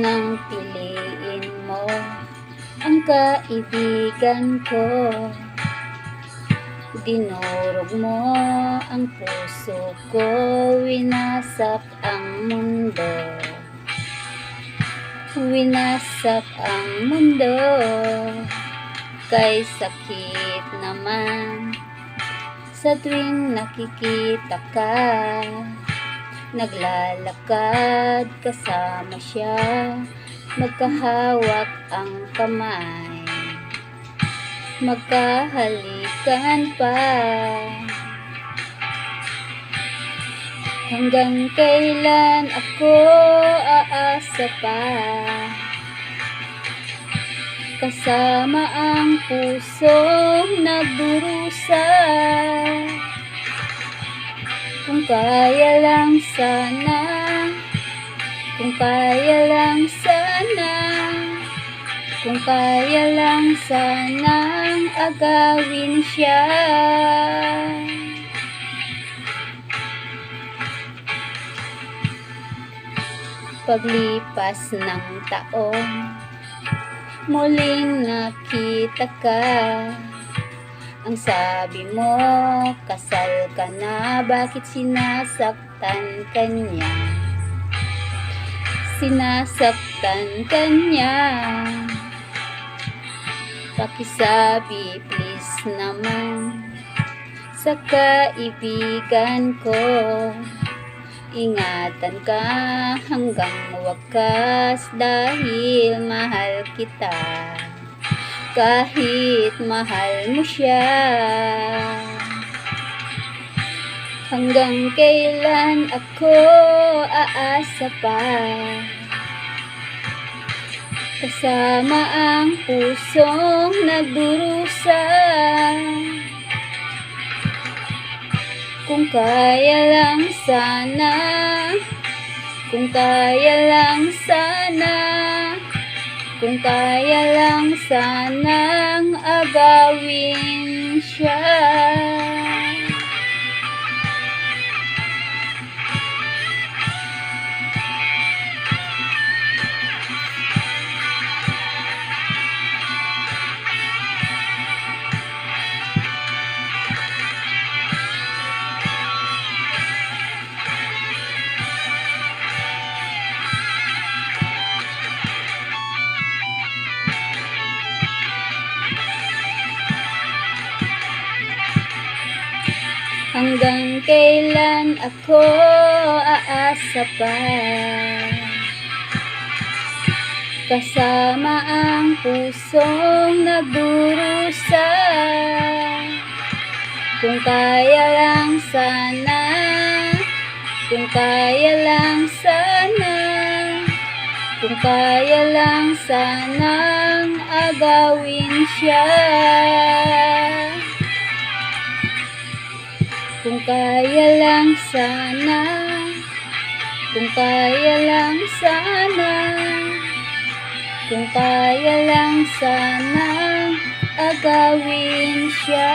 nang piliin mo ang kaibigan ko. Dinurog mo ang puso ko, winasak ang mundo. Winasak ang mundo, kay sakit naman sa tuwing nakikita ka. Naglalakad kasama siya, magkahawak ang kamay, magkahalikan pa. Hanggang kailan ako aasa pa, kasama ang pusong nagdurusa. Kung kaya lang sana, kung kaya lang sana, kung kaya lang sanang agawin siya. Paglipas ng taon, muling nakita ka. Ang sabi mo, kasal ka na, bakit sinasaktan ka niya? Sinasaktan ka niya. Pakisabi please naman sa kaibigan ko, ingatan ka hanggang wakas dahil mahal kita. Kahit mahal mo siya, hanggang kailan ako aasa pa, kasama ang pusong nagdurusa. Kung kaya lang sana, kung kaya lang sana, kung kaya lang sanang agawin siya. Hanggang kailan ako aasa pa, kasama ang pusong nagdurusa. Kung kaya lang sana, kung kaya lang sana, kung kaya lang sanang agawin siya. Kung kaya lang sana, kung kaya lang sana, kung kaya lang sana agawin siya.